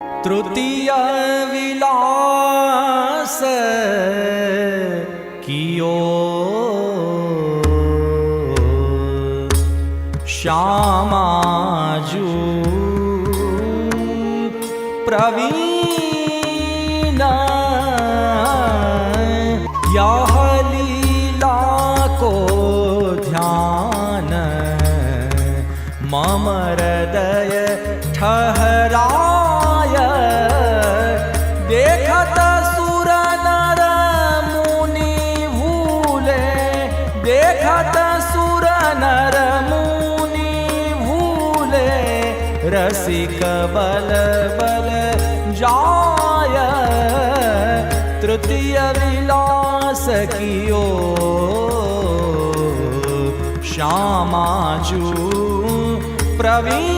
तृतीय विलास कियो श्यामाजू प्रवीण यह लीला को ध्यान मम हृदय ठहराय देखत सुर नर मुनि भूले देखत सुर नर मुनि भूले रसिक बल बल जाय तृतीय विलास कियो श्यामाजू प्रवीण